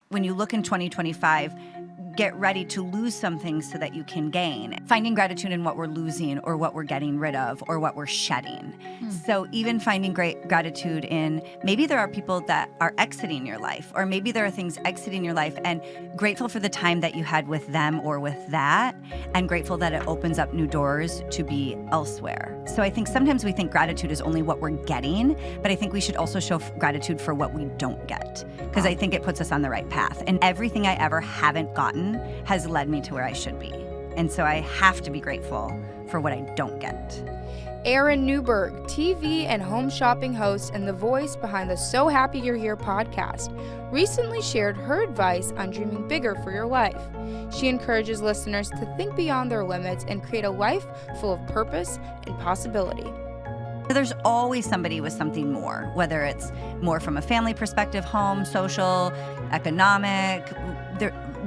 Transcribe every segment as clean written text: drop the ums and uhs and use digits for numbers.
when you look in 2025, get ready to lose some things so that you can gain. Finding gratitude in what we're losing or what we're getting rid of or what we're shedding. So even finding great gratitude in maybe there are people that are exiting your life, or maybe there are things exiting your life, and grateful for the time that you had with them or with that, and grateful that it opens up new doors to be elsewhere. So I think sometimes we think gratitude is only what we're getting, but I think we should also show gratitude for what we don't get, because I think it puts us on the right path. And everything I ever haven't gotten has led me to where I should be. And so I have to be grateful for what I don't get. Erin Newburg, TV and home shopping host and the voice behind the So Happy You're Here podcast, recently shared her advice on dreaming bigger for your life. She encourages listeners to think beyond their limits and create a life full of purpose and possibility. There's always somebody with something more, whether it's more from a family perspective, home, social, economic,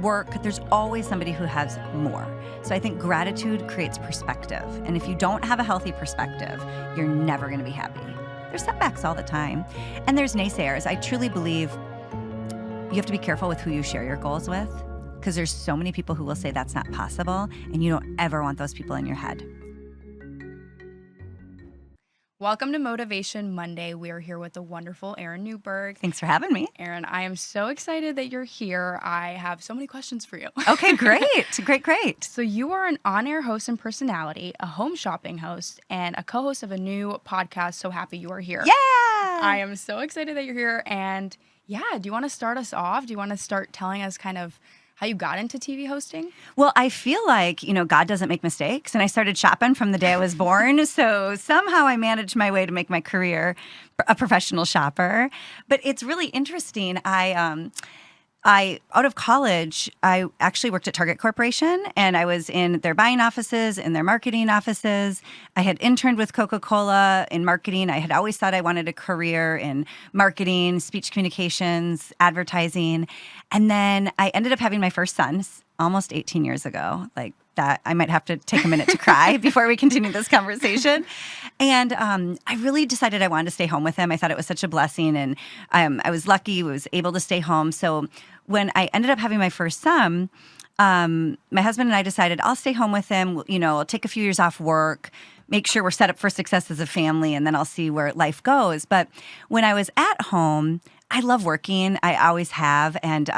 work. There's always somebody who has more. So I think gratitude creates perspective. And if you don't have a healthy perspective, you're never going to be happy. There's setbacks all the time. And there's naysayers. I truly believe you have to be careful with who you share your goals with, because there's so many people who will say that's not possible, and you don't ever want those people in your head. Welcome to Motivation Monday. We are here with the wonderful Erin Newburg. Thanks for having me. Erin, I am so excited that you're here. I have so many questions for you. Okay, great. Great. So you are an on-air host and personality, a home shopping host, and a co-host of a new podcast, So Happy You Are Here. Yeah! I am so excited that you're here. And yeah, do you want to start us off? Do you want to start telling us kind of how you got into TV hosting? Well, I feel like, God doesn't make mistakes. And I started shopping from the day I was born. So somehow I managed my way to make my career a professional shopper. But it's really interesting. Out of college, I actually worked at Target Corporation, and I was in their buying offices, in their marketing offices. I had interned with Coca-Cola in marketing. I had always thought I wanted a career in marketing, speech communications, advertising. And then I ended up having my first son almost 18 years ago. Like that, I might have to take a minute to cry before we continue this conversation. And I really decided I wanted to stay home with him. I thought it was such a blessing, and I was lucky. I was able to stay home. So when I ended up having my first son, my husband and I decided I'll stay home with him. I'll take a few years off work, make sure we're set up for success as a family, and then I'll see where life goes. But when I was at home, I love working. I always have. And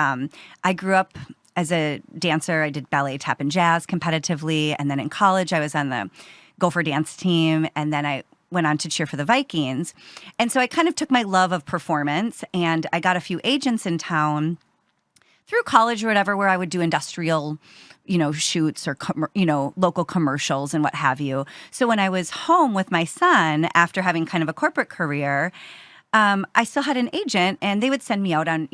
I grew up as a dancer. I did ballet, tap, and jazz competitively. And then in college, I was on the Gopher dance team. And then I went on to cheer for the Vikings. And so I kind of took my love of performance, and I got a few agents in town through college or whatever, where I would do industrial, shoots or, local commercials and what have you. So when I was home with my son after having kind of a corporate career, I still had an agent, and they would send me out on,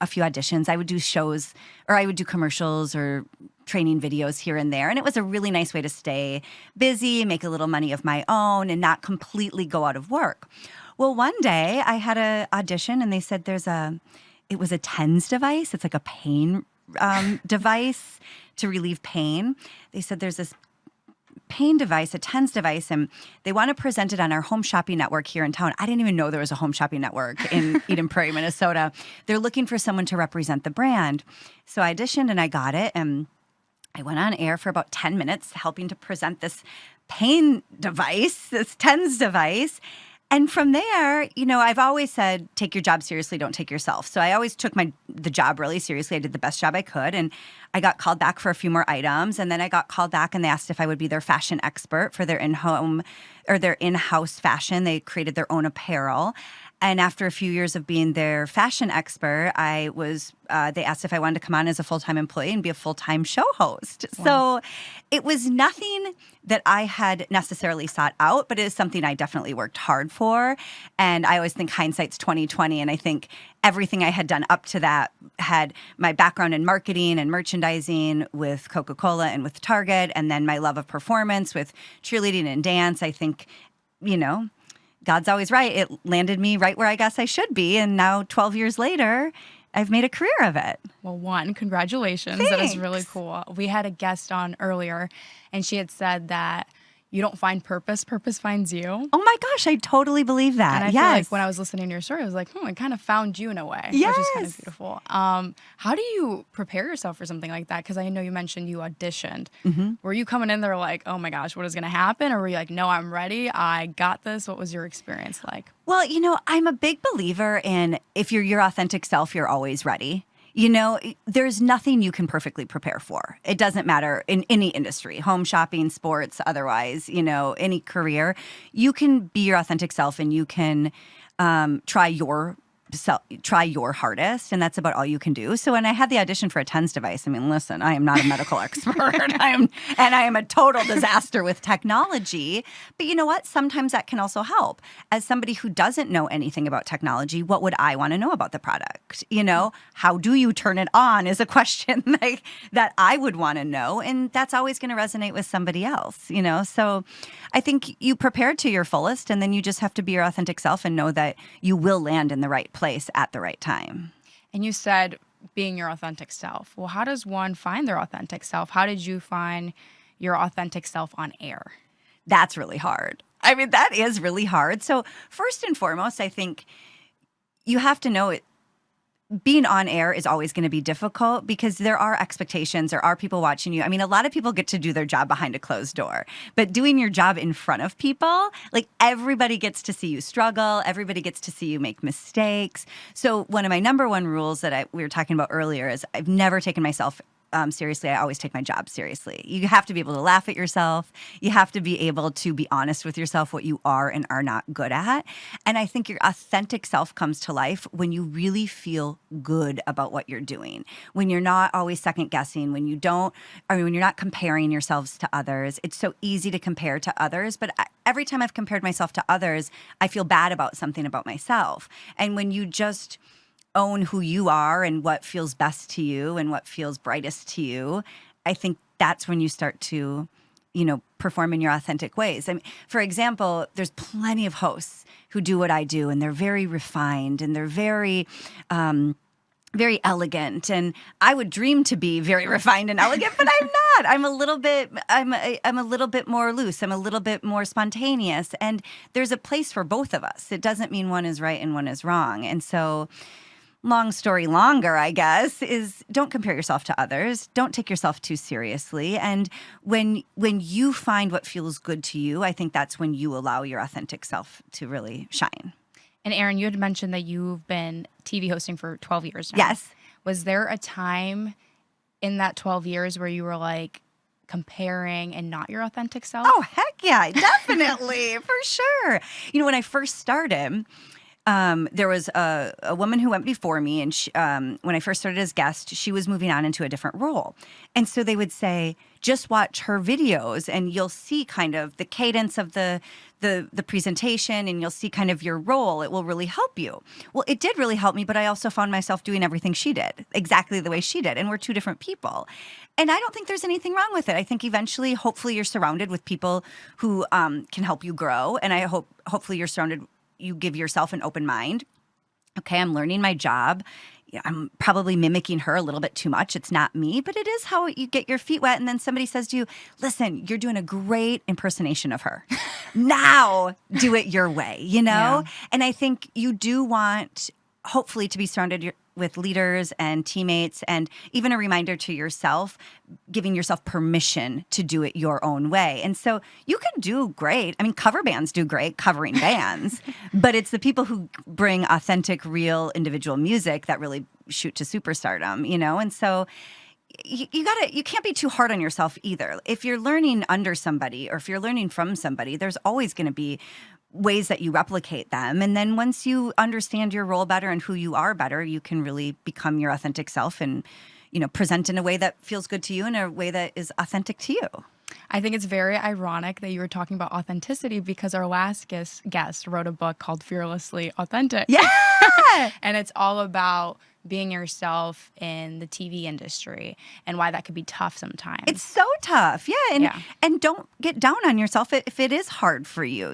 a few auditions. I would do shows, or I would do commercials or training videos here and there. And it was a really nice way to stay busy, make a little money of my own, and not completely go out of work. Well, one day I had an audition, and they said it was a TENS device. It's like a pain device to relieve pain. They said there's this pain device, a TENS device, and they want to present it on our home shopping network here in town. I didn't even know there was a home shopping network in Eden Prairie, Minnesota. They're looking for someone to represent the brand. So I auditioned, and I got it, and I went on air for about 10 minutes helping to present this pain device, this TENS device. And from there, I've always said, take your job seriously, don't take yourself. So I always took the job really seriously. I did the best job I could. And I got called back for a few more items. And then I got called back, and they asked if I would be their fashion expert for their in-home or their in-house fashion. They created their own apparel. And after a few years of being their fashion expert, they asked if I wanted to come on as a full-time employee and be a full-time show host. Wow. So it was nothing that I had necessarily sought out, but it is something I definitely worked hard for. And I always think hindsight's 20/20. And I think everything I had done up to that had my background in marketing and merchandising with Coca-Cola and with Target, and then my love of performance with cheerleading and dance. I think, God's always right. It landed me right where I guess I should be. And now 12 years later, I've made a career of it. Well, congratulations. Thanks. That is really cool. We had a guest on earlier, and she had said that, you don't find purpose, purpose finds you. Oh my gosh, I totally believe that. And I feel like when I was listening to your story, I was like, I kind of found you in a way, which is kind of beautiful. How do you prepare yourself for something like that? Because I know you mentioned you auditioned. Were you coming in there like, oh my gosh, what is going to happen? Or were you like, no, I'm ready. I got this. What was your experience like? Well, I'm a big believer in if you're your authentic self, you're always ready. There's nothing you can perfectly prepare for. It doesn't matter in any industry, home shopping, sports, otherwise, any career. You can be your authentic self and you can try your hardest, and that's about all you can do. So when I had the audition for a TENS device, I mean, listen, I am not a medical expert. I am a total disaster with technology. But you know what? Sometimes that can also help. As somebody who doesn't know anything about technology, what would I want to know about the product? How do you turn it on is a question that I would want to know, and that's always going to resonate with somebody else. So I think you prepare to your fullest, and then you just have to be your authentic self and know that you will land in the right place at the right time. And you said being your authentic self. Well, how does one find their authentic self? How did you find your authentic self on air? That's really hard. I mean, that is really hard. So first and foremost, I think you have to know it. Being on air is always going to be difficult because there are expectations. There are people watching you. I mean, a lot of people get to do their job behind a closed door, but doing your job in front of people, everybody gets to see you struggle. Everybody gets to see you make mistakes. So one of my number one rules that we were talking about earlier is I've never taken myself seriously. I always take my job seriously. You have to be able to laugh at yourself. You have to be able to be honest with yourself, what you are and are not good at. And I think your authentic self comes to life when you really feel good about what you're doing, when you're not always second guessing, when you're not comparing yourselves to others. It's so easy to compare to others, but every time I've compared myself to others, I feel bad about something about myself. And when you just own who you are and what feels best to you and what feels brightest to you, I think that's when you start to, perform in your authentic ways. I mean, for example, there's plenty of hosts who do what I do, and they're very refined and they're very, very elegant. And I would dream to be very refined and elegant, but I'm not. I'm a little bit more loose. I'm a little bit more spontaneous. And there's a place for both of us. It doesn't mean one is right and one is wrong. And so long story longer, I guess, is don't compare yourself to others. Don't take yourself too seriously. And when you find what feels good to you, I think that's when you allow your authentic self to really shine. And Erin, you had mentioned that you've been TV hosting for 12 years now. Yes. Was there a time in that 12 years where you were comparing and not your authentic self? Oh, heck yeah, definitely, for sure. When I first started, there was a woman who went before me, and she, when I first started as guest, she was moving on into a different role. And so they would say, just watch her videos and you'll see kind of the cadence of the presentation, and you'll see kind of your role. It will really help you. Well, it did really help me, but I also found myself doing everything she did, exactly the way she did. And we're two different people. And I don't think there's anything wrong with it. I think eventually, hopefully you're surrounded with people who can help you grow. And I hopefully you give yourself an open mind. Okay, I'm learning my job. I'm probably mimicking her a little bit too much. It's not me, but it is how you get your feet wet. And then somebody says to you, listen, you're doing a great impersonation of her. Now do it your way, Yeah. And I think you do want, hopefully, to be surrounded with leaders and teammates, and even a reminder to yourself, giving yourself permission to do it your own way. And so you can do great. I mean, cover bands do great covering bands, but it's the people who bring authentic, real, individual music that really shoot to superstardom, And so you can't be too hard on yourself either. If you're learning under somebody or if you're learning from somebody, there's always going to be ways that you replicate them. And then once you understand your role better and who you are better, you can really become your authentic self and, present in a way that feels good to you and a way that is authentic to you. I think it's very ironic that you were talking about authenticity because our last guest wrote a book called Fearlessly Authentic. Yeah! And it's all about being yourself in the TV industry and why that could be tough sometimes. It's so tough. Yeah. And don't get down on yourself if it is hard for you.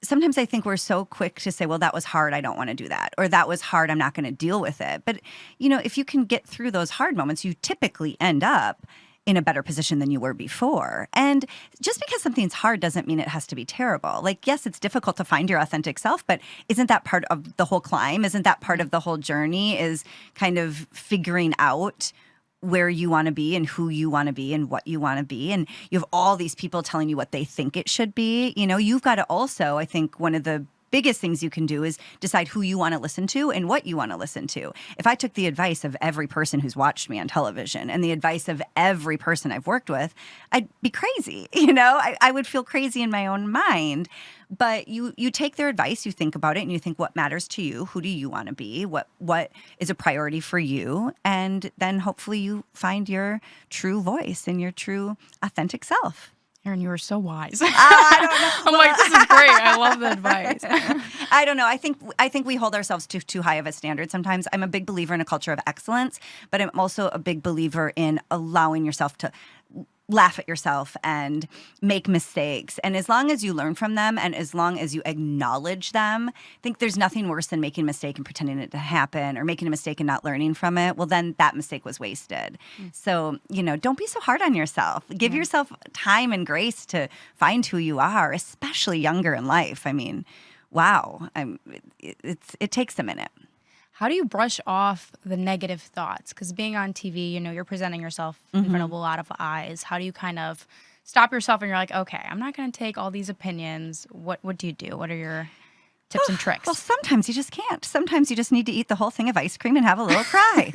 Sometimes I think we're so quick to say, well, that was hard, I don't want to do that. Or that was hard, I'm not going to deal with it. But, if you can get through those hard moments, you typically end up in a better position than you were before. And just because something's hard doesn't mean it has to be terrible. Like, yes, it's difficult to find your authentic self, but isn't that part of the whole climb? Isn't that part of the whole journey, is kind of figuring out where you want to be and who you want to be and what you want to be. And you have all these people telling you what they think it should be. You know, you've got to also, I think one of the biggest things you can do is decide who you want to listen to and what you want to listen to. If I took the advice of every person who's watched me on television and the advice of every person I've worked with, I'd be crazy. You know, I would feel crazy in my own mind. But you take their advice, you think about it, and you think, what matters to you? Who do you want to be? What is a priority for you? And then hopefully you find your true voice and your true authentic self. Erin, you were so wise. I don't know. I'm like, this is great. I love the advice. I don't know. I think we hold ourselves to too high of a standard sometimes. I'm a big believer in a culture of excellence, but I'm also a big believer in allowing yourself to laugh at yourself and make mistakes. And as long as you learn from them and as long as you acknowledge them, I think there's nothing worse than making a mistake and pretending it to happen, or making a mistake and not learning from it. Well, then that mistake was wasted. So, you know, don't be so hard on yourself. Give yourself time and grace to find who you are, especially younger in life. I mean, wow, it takes a minute. How do you brush off the negative thoughts? Because being on TV, you know, you're presenting yourself in front of a lot of eyes. How do you kind of stop yourself and you're like, okay, I'm not going to take all these opinions. What do you do? What are your tips and tricks? Well, sometimes you just can't. Sometimes you just need to eat the whole thing of ice cream and have a little cry.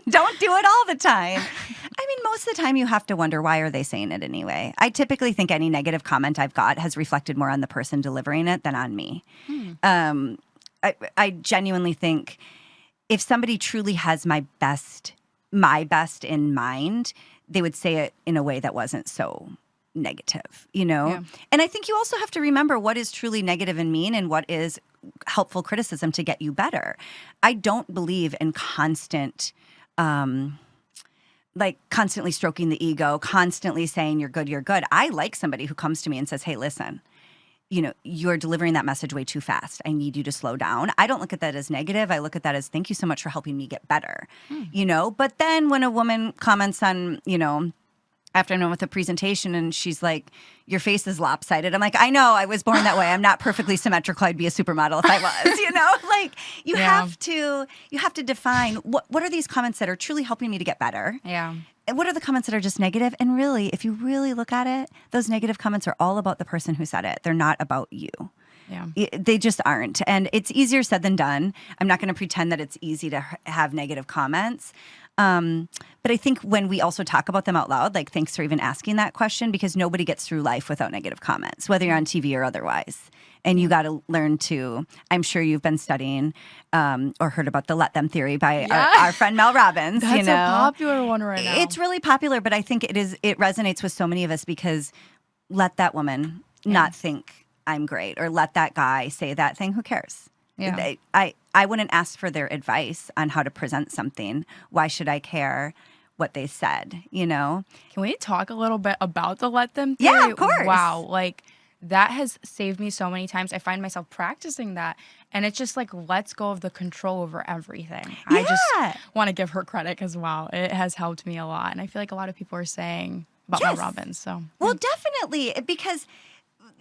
Don't do it all the time. I mean, most of the time you have to wonder, why are they saying it anyway? I typically think any negative comment I've got has reflected more on the person delivering it than on me. I genuinely think if somebody truly has my best in mind, they would say it in a way that wasn't so negative, you know? Yeah. And I think you also have to remember what is truly negative and mean and what is helpful criticism to get you better. I don't believe in constantly stroking the ego, constantly saying you're good. I like somebody who comes to me and says, hey, listen, you know, you're delivering that message way too fast. I need you to slow down. I don't look at that as negative. I look at that as, thank you so much for helping me get better, you know? But then when a woman comments on, you know, after I'm done with a presentation and she's like, your face is lopsided. I'm like, I know, I was born that way. I'm not perfectly symmetrical. I'd be a supermodel if I was, you know? Like, you have to define what are these comments that are truly helping me to get better? Yeah. And what are the comments that are just negative? And really, if you really look at it, those negative comments are all about the person who said it. They're not about you. Yeah. They just aren't. And it's easier said than done. I'm not going to pretend that it's easy to have negative comments. But I think when we also talk about them out loud, like, thanks for even asking that question, because nobody gets through life without negative comments, whether you're on TV or otherwise. And you got to learn to, I'm sure you've been studying or heard about the let them theory by our friend Mel Robbins. That's you know? a popular one right now. It's really popular, but I think it resonates with so many of us because let that woman not think I'm great, or let that guy say that thing. Who cares? Yeah. I wouldn't ask for their advice on how to present something. Why should I care what they said, you know? Can we talk a little bit about the let them theory? Yeah, of course. Wow. Like, that has saved me so many times. I find myself practicing that, and it's just like, let's go of the control over everything. Yeah. I just want to give her credit because, wow, it has helped me a lot. And I feel like a lot of people are saying about Mel Robbins. So, well, definitely, because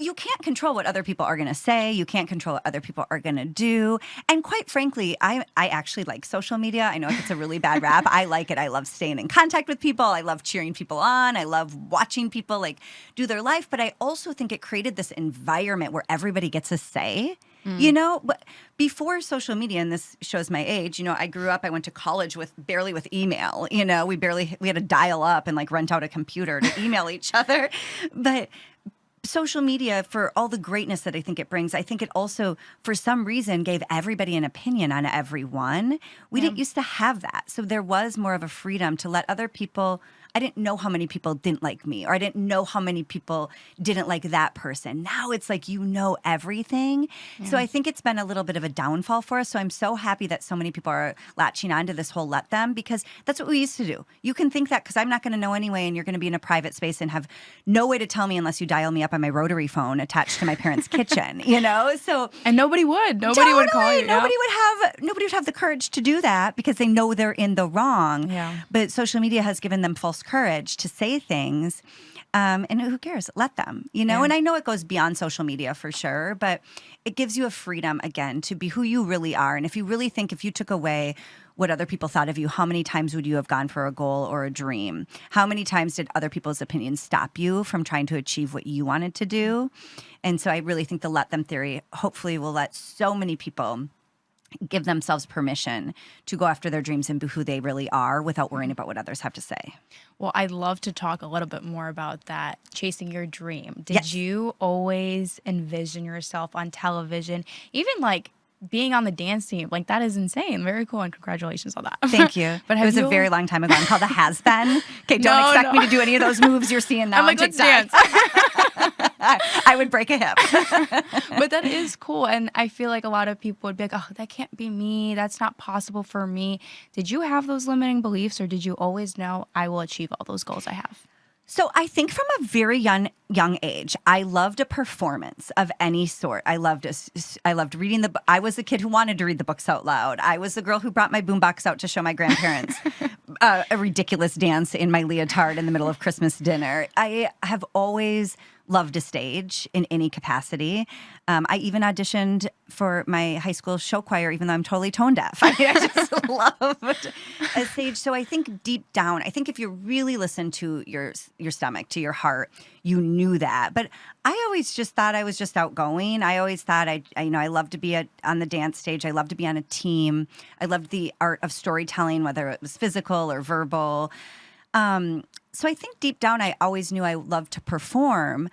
you can't control what other people are going to say. You can't control what other people are going to do. And quite frankly, I actually like social media. I know it's a really bad rap. I like it. I love staying in contact with people. I love cheering people on. I love watching people like do their life. But I also think it created this environment where everybody gets a say. You know, but before social media, and this shows my age, you know, I grew up, I went to college barely with email. You know, we had to dial up and like rent out a computer to email each other. But social media, for all the greatness that I think it brings, I think it also, for some reason, gave everybody an opinion on everyone. We didn't used to have that. So there was more of a freedom to let other people. I didn't know how many people didn't like me, or I didn't know how many people didn't like that person. Now it's like, you know, everything. So I think it's been a little bit of a downfall for us. So I'm so happy that so many people are latching on to this whole let them, because that's what we used to do. You can think that because I'm not going to know anyway, and you're going to be in a private space and have no way to tell me unless you dial me up on my rotary phone attached to my parents' kitchen, you know? So, and nobody would would call you. Nobody would have the courage to do that because they know they're in the wrong. Yeah. But social media has given them false false courage to say things. And who cares? Let them, And I know it goes beyond social media for sure, but it gives you a freedom, again, to be who you really are. And if you really think if you took away what other people thought of you, how many times would you have gone for a goal or a dream? How many times did other people's opinions stop you from trying to achieve what you wanted to do? And so I really think the let them theory hopefully will let so many people give themselves permission to go after their dreams and be who they really are without worrying about what others have to say. Well, I'd love to talk a little bit more about that, chasing your dream. Did Yes. you always envision yourself on television, even like being on the dance team? Like, that is insane. Very cool, and congratulations on that. Thank you. But it was a very long time ago. I'm called a has-been. Okay, don't expect me to do any of those moves you're seeing now I'm like, on let's TikTok. dance. I would break a hip. But that is cool. And I feel like a lot of people would be like, oh, that can't be me. That's not possible for me. Did you have those limiting beliefs, or did you always know I will achieve all those goals I have? So I think from a very young age, I loved a performance of any sort. I loved reading I was the kid who wanted to read the books out loud. I was the girl who brought my boombox out to show my grandparents a ridiculous dance in my leotard in the middle of Christmas dinner. I have always loved a stage in any capacity. I even auditioned for my high school show choir, even though I'm totally tone deaf. I just loved a stage. So I think deep down, I think if you really listen to your stomach, to your heart, you knew that. But I always just thought I was just outgoing. I always thought I loved to be on the dance stage. I loved to be on a team. I loved the art of storytelling, whether it was physical or verbal. So I think deep down, I always knew I loved to perform.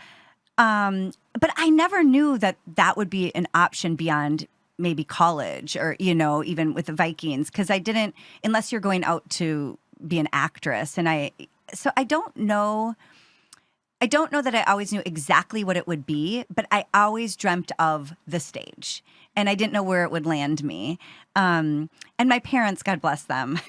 But I never knew that would be an option beyond maybe college or, even with the Vikings, because I didn't, unless you're going out to be an actress. So I don't know that I always knew exactly what it would be, but I always dreamt of the stage. And I didn't know where it would land me. And my parents, God bless them,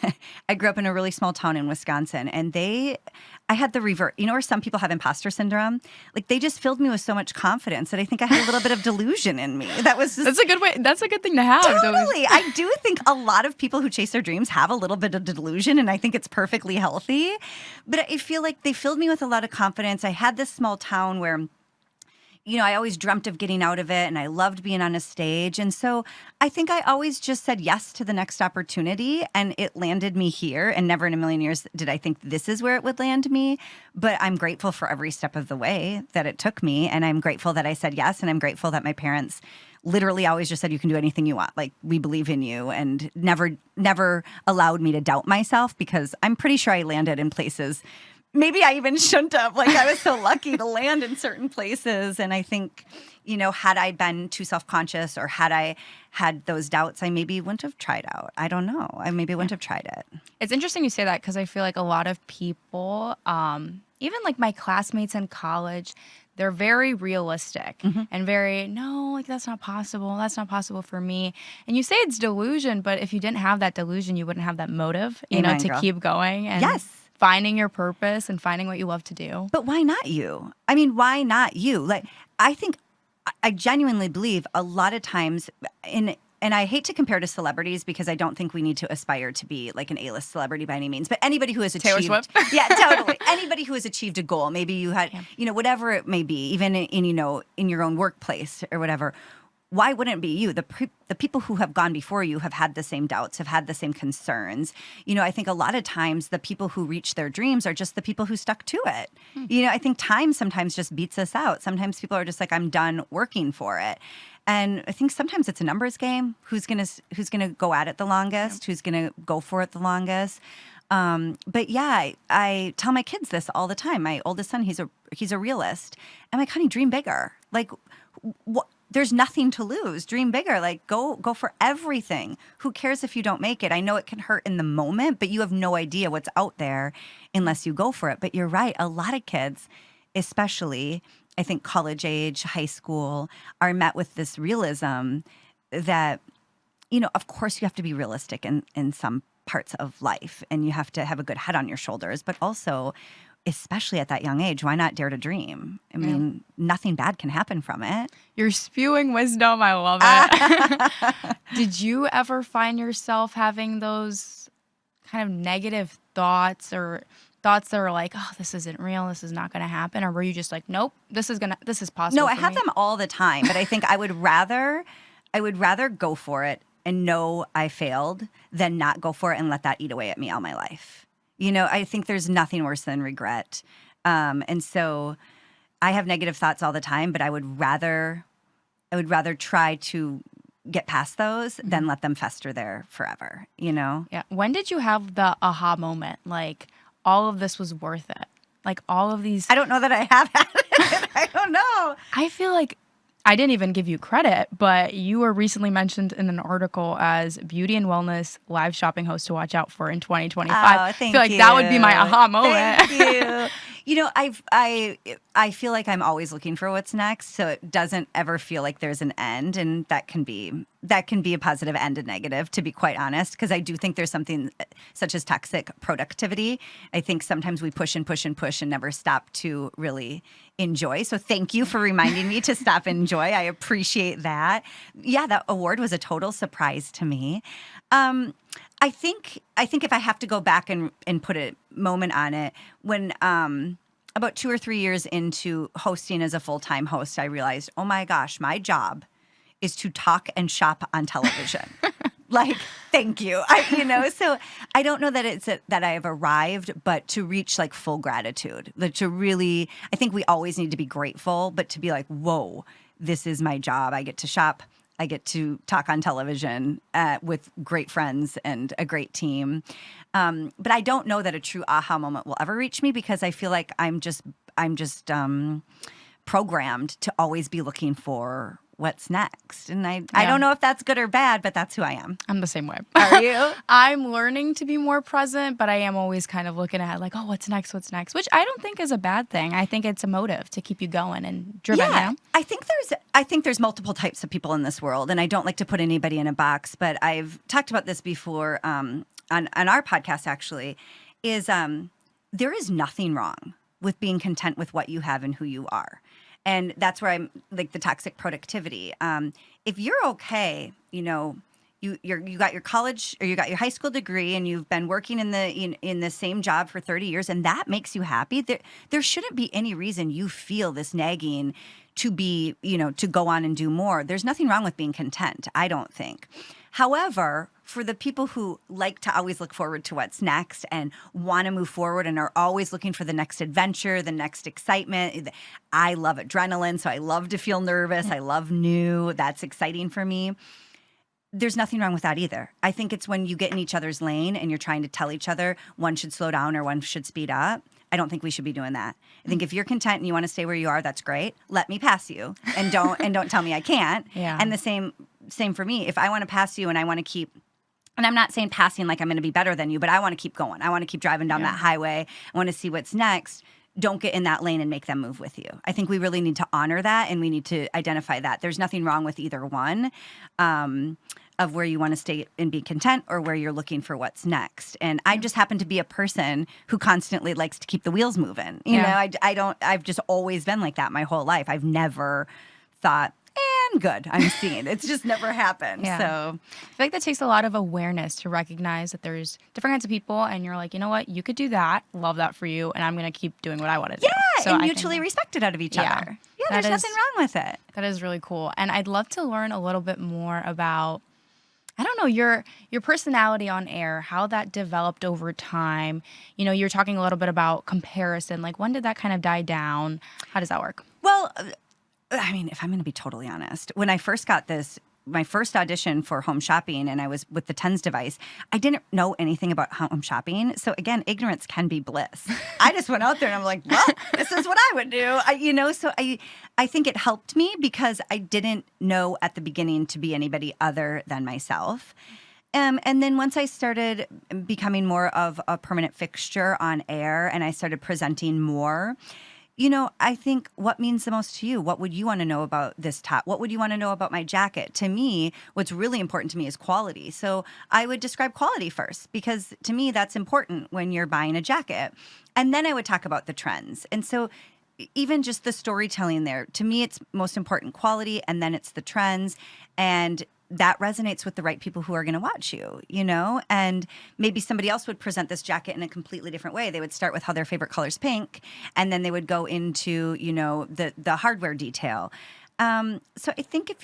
I grew up in a really small town in Wisconsin, and I had the revert. Where some people have imposter syndrome? Like, they just filled me with so much confidence that I think I had a little bit of delusion in me. That was just, That's a good way. That's a good thing to have. Totally. I do think a lot of people who chase their dreams have a little bit of delusion, and I think it's perfectly healthy. But I feel like they filled me with a lot of confidence. I had this small town where I always dreamt of getting out of it, and I loved being on a stage. And so I think I always just said yes to the next opportunity, and it landed me here. And never in a million years did I think this is where it would land me. But I'm grateful for every step of the way that it took me. And I'm grateful that I said yes. And I'm grateful that my parents literally always just said, you can do anything you want. Like, we believe in you, and never allowed me to doubt myself, because I'm pretty sure I landed in places maybe I even shouldn't have. Like, I was so lucky to land in certain places. And I think, had I been too self-conscious, or had I had those doubts, I maybe wouldn't have tried out. I don't know. I maybe wouldn't have tried it. It's interesting you say that, because I feel like a lot of people, even like my classmates in college, they're very realistic and very, no, like, that's not possible. That's not possible for me. And you say it's delusion, but if you didn't have that delusion, you wouldn't have that motive, Amen, to girl. keep going. And Yes. finding your purpose and finding what you love to do. But why not you? I mean, why not you? Like, I think, I genuinely believe a lot of times and I hate to compare to celebrities, because I don't think we need to aspire to be like an A-list celebrity by any means, but anybody who has Taylor achieved, Swift? Yeah, totally. Anybody who has achieved a goal, maybe you had, whatever it may be, even in your own workplace or whatever. Why wouldn't it be you? The people who have gone before you have had the same doubts, have had the same concerns. I think a lot of times the people who reach their dreams are just the people who stuck to it. I think time sometimes just beats us out. Sometimes people are just like, I'm done working for it. And I think sometimes it's a numbers game. Who's gonna go at it the longest? Who's gonna go for it the longest? But yeah, I tell my kids this all the time. My oldest son, he's a realist. I'm like, honey, dream bigger. Like, there's nothing to lose. Dream bigger. Like, go for everything. Who cares if you don't make it? I know it can hurt in the moment, but you have no idea what's out there unless you go for it. But you're right. A lot of kids, especially, I think college age, high school, are met with this realism that, of course you have to be realistic in some parts of life, and you have to have a good head on your shoulders, but also, especially at that young age, why not dare to dream? I mean, nothing bad can happen from it. You're spewing wisdom. I love it. Did you ever find yourself having those kind of negative thoughts thoughts that were like, oh, this isn't real, this is not going to happen? Or were you just like, nope, this is possible? No, I have them all the time, but I think I would rather go for it and know I failed than not go for it and let that eat away at me all my life. I think there's nothing worse than regret. And so I have negative thoughts all the time, but I would rather try to get past those than let them fester there forever, Yeah. When did you have the aha moment? Like, all of this was worth it? Like, all of these... I don't know that I have had it. I don't know. I feel like I didn't even give you credit, but you were recently mentioned in an article as beauty and wellness live shopping host to watch out for in 2025. Oh, thank you. I feel like that would be my aha moment. Thank you. I feel like I'm always looking for what's next, so it doesn't ever feel like there's an end, and that can be a positive and a negative, to be quite honest, because I do think there's something such as toxic productivity. I think sometimes we push and push and push and never stop to really enjoy. So thank you for reminding me to stop and enjoy. I appreciate that. Yeah, that award was a total surprise to me. I think if I have to go back and put a moment on it, when about 2 or 3 years into hosting as a full-time host, I realized, oh my gosh, my job is to talk and shop on television. Like, thank you. So I don't know that it's that I have arrived, but to reach like full gratitude, like to really, I think we always need to be grateful, but to be like, whoa, this is my job. I get to shop. I get to talk on television with great friends and a great team. But I don't know that a true aha moment will ever reach me, because I feel like I'm just programmed to always be looking for what's next. And I don't know if that's good or bad, but that's who I am. I'm the same way. Are you? I'm learning to be more present, but I am always kind of looking ahead like, oh, what's next, which I don't think is a bad thing. I think it's a motive to keep you going and driven. Yeah, I think there's multiple types of people in this world, and I don't like to put anybody in a box, but I've talked about this before on our podcast, actually, is there is nothing wrong with being content with what you have and who you are. And that's where I'm like the toxic productivity. If you're okay, you got your college or you got your high school degree and you've been working in the same job for 30 years and that makes you happy, there shouldn't be any reason you feel this nagging to be, to go on and do more. There's nothing wrong with being content, I don't think. However, for the people who like to always look forward to what's next and want to move forward and are always looking for the next adventure, the next excitement, I love adrenaline, so I love to feel nervous. I love new. That's exciting for me. There's nothing wrong with that either. I think it's when you get in each other's lane and you're trying to tell each other one should slow down or one should speed up. I don't think we should be doing that. I think if you're content and you want to stay where you are, that's great. Let me pass you and don't tell me I can't. Yeah. And the same for me. If I want to pass you and I want to keep, and I'm not saying passing like I'm going to be better than you, but I want to keep going. I want to keep driving down that highway. I want to see what's next. Don't get in that lane and make them move with you. I think we really need to honor that, and we need to identify that. There's nothing wrong with either one of where you want to stay and be content or where you're looking for what's next. And I just happen to be a person who constantly likes to keep the wheels moving. You know, I've just always been like that my whole life. I've never thought, I'm good, I'm seeing. It's just never happened. Yeah. So I feel like that takes a lot of awareness to recognize that there's different kinds of people, and you're like, you know what, you could do that, love that for you, and I'm going to keep doing what I want to do. Yeah, so and mutually respect it out of each other. Yeah, there's nothing wrong with it. That is really cool. And I'd love to learn a little bit more about, I don't know, your personality on air, how that developed over time. You know, you're talking a little bit about comparison. Like, when did that kind of die down? How does that work? Well, I mean, if I'm going to be totally honest, when I first got my first audition for home shopping, and I was with the TENS device, I didn't know anything about home shopping. So again, ignorance can be bliss. I just went out there and I'm like, well, this is what I would do. So I think it helped me because I didn't know at the beginning to be anybody other than myself. And then once I started becoming more of a permanent fixture on air and I started presenting more, I think what means the most to you? What would you want to know about this top? What would you want to know about my jacket? To me, what's really important to me is quality. So I would describe quality first, because to me, that's important when you're buying a jacket. And then I would talk about the trends. And so even just the storytelling there, to me, it's most important quality, and then it's the trends. And that resonates with the right people who are going to watch you, and maybe somebody else would present this jacket in a completely different way. They would start with how their favorite color is pink, and then they would go into, the hardware detail. So I think if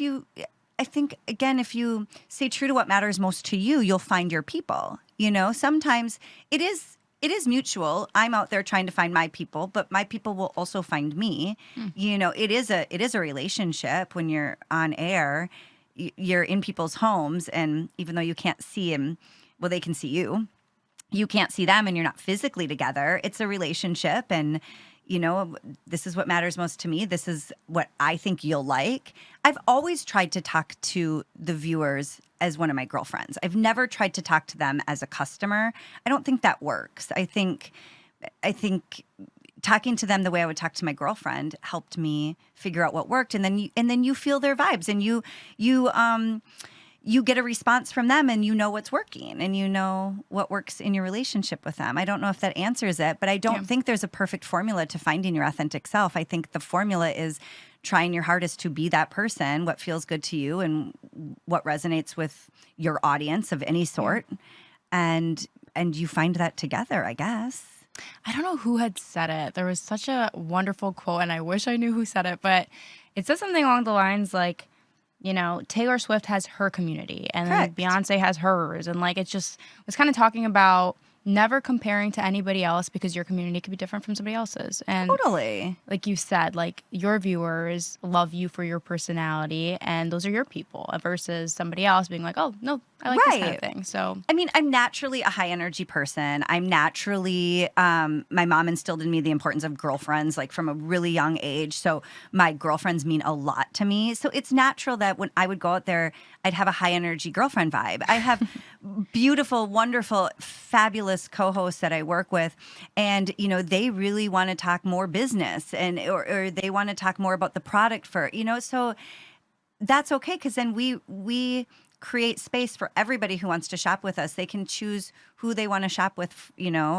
you stay true to what matters most to you, you'll find your people. Sometimes it is mutual. I'm out there trying to find my people, but my people will also find me. It is a relationship when you're on air. You're in people's homes, and even though you can't see them, well, they can see you. You can't see them, and you're not physically together. It's a relationship, and this is what matters most to me. This is what I think you'll like. I've always tried to talk to the viewers as one of my girlfriends. I've never tried to talk to them as a customer. I don't think that works. I think talking to them the way I would talk to my girlfriend helped me figure out what worked, and then you feel their vibes, and you get a response from them, and you know what's working, and you know what works in your relationship with them. I don't know if that answers it, but I don't think there's a perfect formula to finding your authentic self. I think the formula is trying your hardest to be that person, what feels good to you and what resonates with your audience of any sort. And you find that together, I guess. I don't know who had said it. There was such a wonderful quote, and I wish I knew who said it, but it said something along the lines like, Taylor Swift has her community, and then Beyonce has hers, and it's kind of talking about never comparing to anybody else, because your community could be different from somebody else's. And totally, like you said, your viewers love you for your personality, and those are your people, versus somebody else being like, oh no, I like this kind of thing. So I mean, I'm naturally a high energy person. I'm naturally my mom instilled in me the importance of girlfriends, from a really young age. So my girlfriends mean a lot to me. So it's natural that when I would go out there, I'd have a high energy girlfriend vibe. I have beautiful, wonderful, fabulous co-hosts that I work with, and they really want to talk more business, or they want to talk more about the product so that's okay, because then we create space for everybody who wants to shop with us. They can choose who they want to shop with,